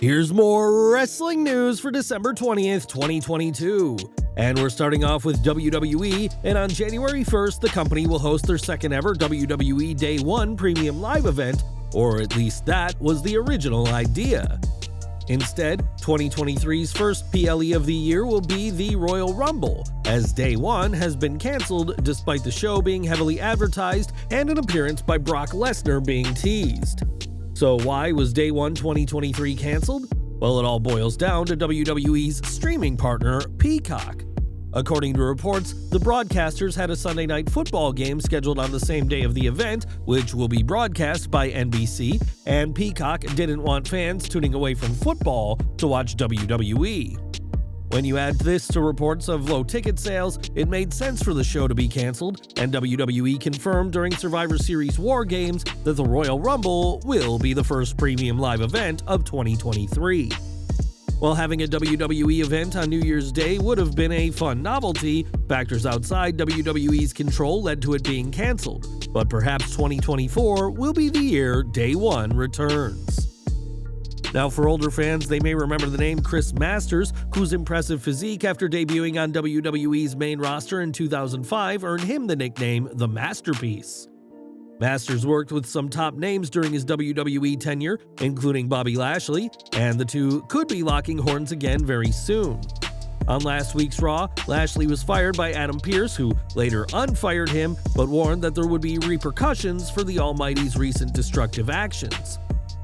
Here's more wrestling news for December 20th, 2022. And we're starting off with WWE, and on January 1st, the company will host their second ever WWE Day 1 Premium Live event, or at least that was the original idea. Instead, 2023's first PLE of the year will be the Royal Rumble, as Day 1 has been cancelled despite the show being heavily advertised and an appearance by Brock Lesnar being teased. So why was Day 1 2023 cancelled? Well, it all boils down to WWE's streaming partner, Peacock. According to reports, the broadcasters had a Sunday Night Football game scheduled on the same day of the event, which will be broadcast by NBC, and Peacock didn't want fans tuning away from football to watch WWE. When you add this to reports of low ticket sales, it made sense for the show to be cancelled, and WWE confirmed during Survivor Series War Games that the Royal Rumble will be the first premium live event of 2023. While having a WWE event on New Year's Day would have been a fun novelty, factors outside WWE's control led to it being cancelled, but perhaps 2024 will be the year Day 1 returns. Now, for older fans, they may remember the name Chris Masters, whose impressive physique after debuting on WWE's main roster in 2005 earned him the nickname The Masterpiece. Masters worked with some top names during his WWE tenure, including Bobby Lashley, and the two could be locking horns again very soon. On last week's Raw, Lashley was fired by Adam Pearce, who later unfired him, but warned that there would be repercussions for the Almighty's recent destructive actions.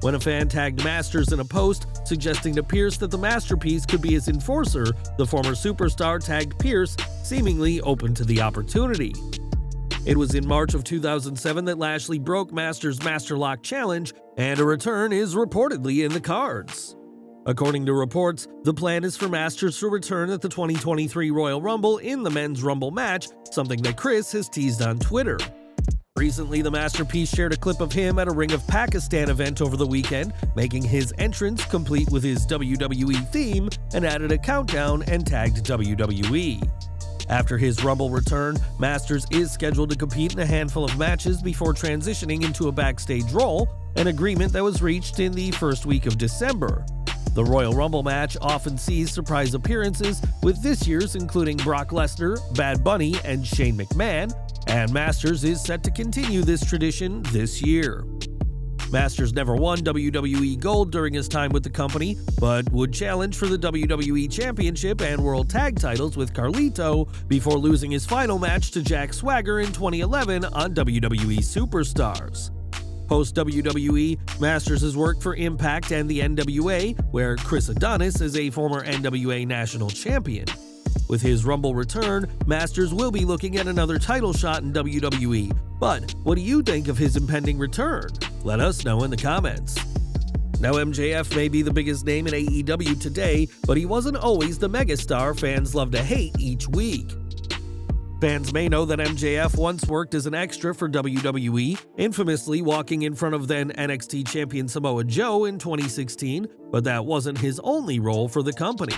When a fan tagged Masters in a post suggesting to Pearce that the Masterpiece could be his enforcer, the former superstar tagged Pearce, seemingly open to the opportunity. It was in March of 2007 that Lashley broke Masters' Master Lock Challenge, and a return is reportedly in the cards. According to reports, the plan is for Masters to return at the 2023 Royal Rumble in the Men's Rumble match, something that Chris has teased on Twitter. Recently, the Masterpiece shared a clip of him at a Ring of Pakistan event over the weekend, making his entrance complete with his WWE theme, and added a countdown and tagged WWE. After his Rumble return, Masters is scheduled to compete in a handful of matches before transitioning into a backstage role, an agreement that was reached in the first week of December. The Royal Rumble match often sees surprise appearances, with this year's including Brock Lesnar, Bad Bunny, and Shane McMahon, and Masters is set to continue this tradition this year. Masters never won WWE Gold during his time with the company, but would challenge for the WWE Championship and World Tag Titles with Carlito before losing his final match to Jack Swagger in 2011 on WWE Superstars. Post-WWE, Masters has worked for Impact and the NWA, where Chris Adonis is a former NWA National Champion. With his Rumble return, Masters will be looking at another title shot in WWE. But what do you think of his impending return? Let us know in the comments. Now, MJF may be the biggest name in AEW today, but he wasn't always the megastar fans love to hate each week. Fans may know that MJF once worked as an extra for WWE, infamously walking in front of then NXT champion Samoa Joe in 2016, but that wasn't his only role for the company.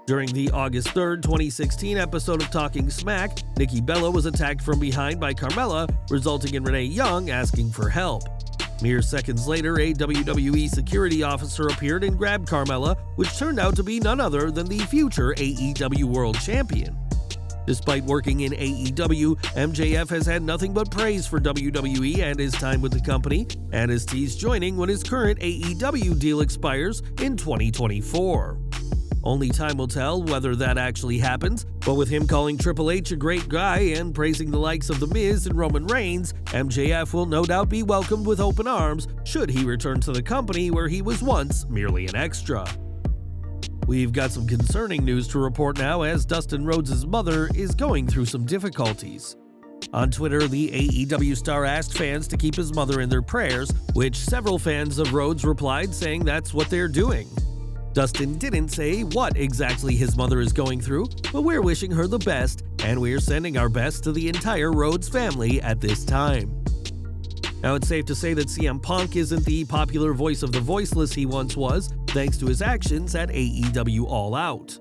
During the August 3, 2016 episode of Talking Smack, Nikki Bella was attacked from behind by Carmella, resulting in Renee Young asking for help. Mere seconds later, a WWE security officer appeared and grabbed Carmella, which turned out to be none other than the future AEW World Champion. Despite working in AEW, MJF has had nothing but praise for WWE and his time with the company, and is teased joining when his current AEW deal expires in 2024. Only time will tell whether that actually happens, but with him calling Triple H a great guy and praising the likes of The Miz and Roman Reigns, MJF will no doubt be welcomed with open arms should he return to the company where he was once merely an extra. We've got some concerning news to report now, as Dustin Rhodes' mother is going through some difficulties. On Twitter, the AEW star asked fans to keep his mother in their prayers, which several fans of Rhodes replied saying that's what they're doing. Dustin didn't say what exactly his mother is going through, but we're wishing her the best, and we're sending our best to the entire Rhodes family at this time. Now, it's safe to say that CM Punk isn't the popular voice of the voiceless he once was, thanks to his actions at AEW All Out.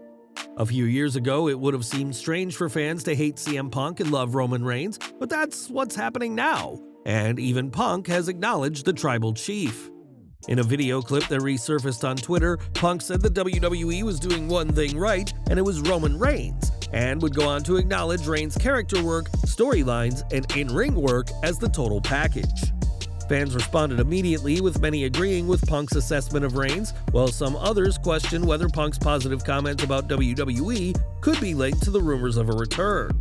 A few years ago, it would have seemed strange for fans to hate CM Punk and love Roman Reigns, but that's what's happening now, and even Punk has acknowledged the tribal chief. In a video clip that resurfaced on Twitter, Punk said that WWE was doing one thing right, and it was Roman Reigns, and would go on to acknowledge Reigns' character work, storylines, and in-ring work as the total package. Fans responded immediately, with many agreeing with Punk's assessment of Reigns, while some others questioned whether Punk's positive comments about WWE could be linked to the rumors of a return.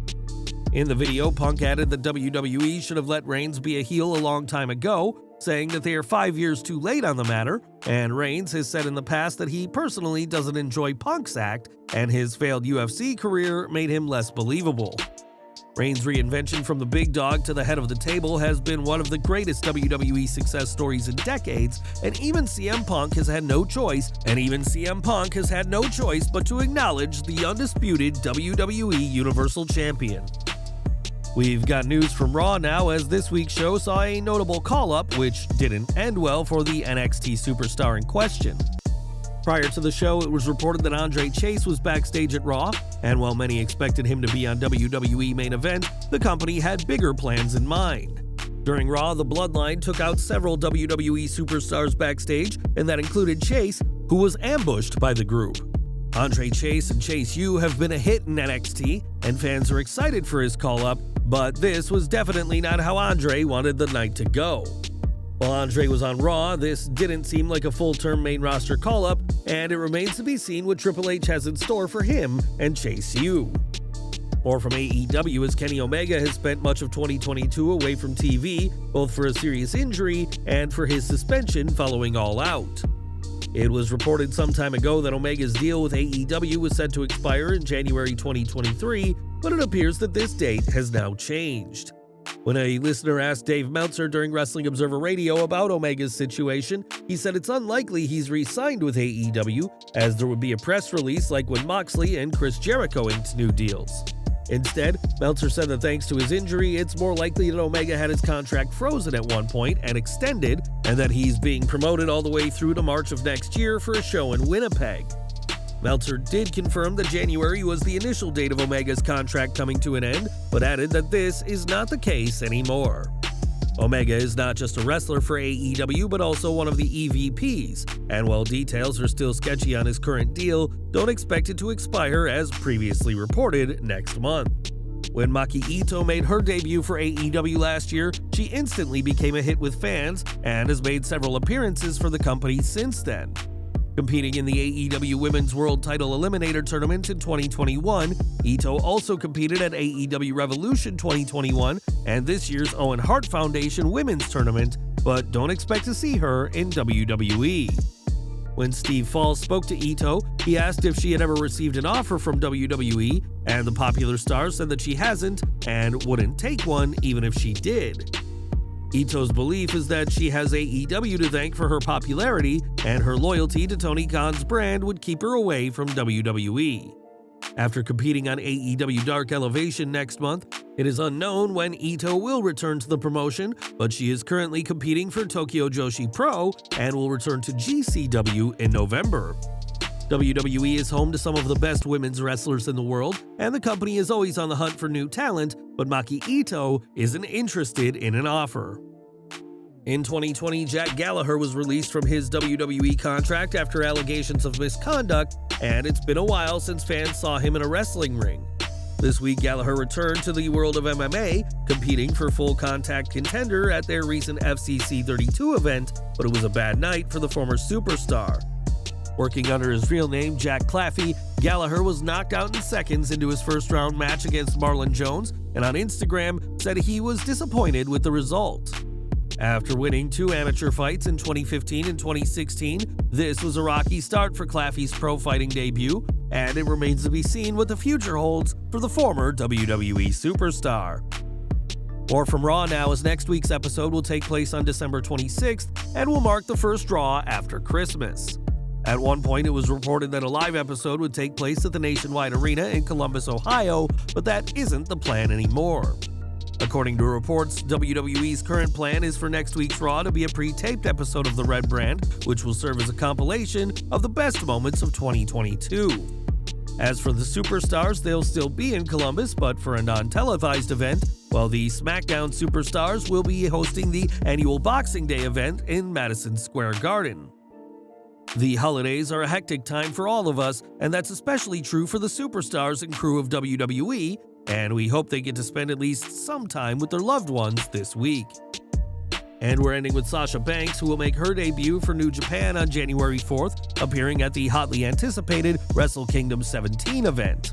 In the video, Punk added that WWE should have let Reigns be a heel a long time ago, saying that they are 5 years too late on the matter, and Reigns has said in the past that he personally doesn't enjoy Punk's act, and his failed UFC career made him less believable. Reigns' reinvention from the big dog to the head of the table has been one of the greatest WWE success stories in decades, and even CM Punk has had no choice but to acknowledge the undisputed WWE Universal Champion. We've got news from Raw now, as this week's show saw a notable call-up, which didn't end well for the NXT superstar in question. Prior to the show, it was reported that Andre Chase was backstage at Raw, and while many expected him to be on WWE Main Event, the company had bigger plans in mind. During Raw, the Bloodline took out several WWE superstars backstage, and that included Chase, who was ambushed by the group. Andre Chase and Chase U have been a hit in NXT, and fans are excited for his call-up, but this was definitely not how Andre wanted the night to go. While Andre was on Raw, this didn't seem like a full-term main roster call-up, and it remains to be seen what Triple H has in store for him and Chase U. More from AEW, as Kenny Omega has spent much of 2022 away from TV, both for a serious injury and for his suspension following All Out. It was reported some time ago that Omega's deal with AEW was set to expire in January 2023, but it appears that this date has now changed. When a listener asked Dave Meltzer during Wrestling Observer Radio about Omega's situation, he said it's unlikely he's re-signed with AEW, as there would be a press release like when Moxley and Chris Jericho inked new deals. Instead, Meltzer said that thanks to his injury, it's more likely that Omega had his contract frozen at one point and extended, and that he's being promoted all the way through to March of next year for a show in Winnipeg. Meltzer did confirm that January was the initial date of Omega's contract coming to an end, but added that this is not the case anymore. Omega is not just a wrestler for AEW, but also one of the EVPs, and while details are still sketchy on his current deal, don't expect it to expire as previously reported next month. When Maki Itoh made her debut for AEW last year, she instantly became a hit with fans and has made several appearances for the company since then. Competing in the AEW Women's World Title Eliminator Tournament in 2021, Itoh also competed at AEW Revolution 2021 and this year's Owen Hart Foundation Women's Tournament, but don't expect to see her in WWE. When Steve Falls spoke to Itoh, he asked if she had ever received an offer from WWE, and the popular star said that she hasn't and wouldn't take one even if she did. Itoh's belief is that she has AEW to thank for her popularity, and her loyalty to Tony Khan's brand would keep her away from WWE. After competing on AEW Dark Elevation next month, it is unknown when Itoh will return to the promotion, but she is currently competing for Tokyo Joshi Pro and will return to GCW in November. WWE is home to some of the best women's wrestlers in the world, and the company is always on the hunt for new talent, but Maki Itoh isn't interested in an offer. In 2020, Jack Gallagher was released from his WWE contract after allegations of misconduct, and it's been a while since fans saw him in a wrestling ring. This week, Gallagher returned to the world of MMA, competing for Full Contact Contender at their recent FCC 32 event, but it was a bad night for the former superstar. Working under his real name, Jack Claffey, Gallagher was knocked out in seconds into his first-round match against Marlon Jones, and on Instagram said he was disappointed with the result. After winning 2 amateur fights in 2015 and 2016, this was a rocky start for Claffey's pro fighting debut, and it remains to be seen what the future holds for the former WWE superstar. More from Raw now, as next week's episode will take place on December 26th and will mark the first Raw after Christmas. At one point, it was reported that a live episode would take place at the Nationwide Arena in Columbus, Ohio, but that isn't the plan anymore. According to reports, WWE's current plan is for next week's Raw to be a pre-taped episode of The Red Brand, which will serve as a compilation of the best moments of 2022. As for the superstars, they'll still be in Columbus, but for a non-televised event, while the SmackDown superstars will be hosting the annual Boxing Day event in Madison Square Garden. The holidays are a hectic time for all of us, and that's especially true for the superstars and crew of WWE, and we hope they get to spend at least some time with their loved ones this week. And we're ending with Sasha Banks, who will make her debut for New Japan on January 4th, appearing at the hotly anticipated Wrestle Kingdom 17 event.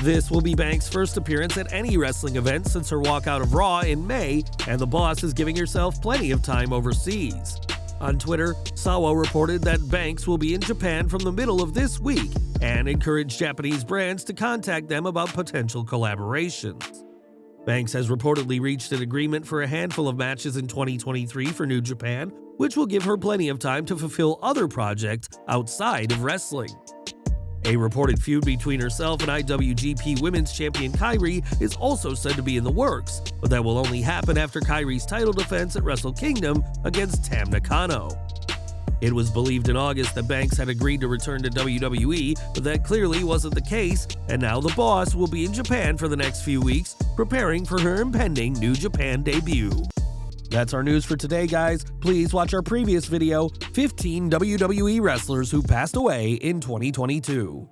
This will be Banks' first appearance at any wrestling event since her walkout of Raw in May, and the boss is giving herself plenty of time overseas. On Twitter, Sawa reported that Banks will be in Japan from the middle of this week and encouraged Japanese brands to contact them about potential collaborations. Banks has reportedly reached an agreement for a handful of matches in 2023 for New Japan, which will give her plenty of time to fulfill other projects outside of wrestling. A reported feud between herself and IWGP Women's Champion Kairi is also said to be in the works, but that will only happen after Kairi's title defense at Wrestle Kingdom against Tam Nakano. It was believed in August that Banks had agreed to return to WWE, but that clearly wasn't the case, and now the boss will be in Japan for the next few weeks, preparing for her impending New Japan debut. That's our news for today, guys. Please watch our previous video, 15 WWE wrestlers who passed away in 2022.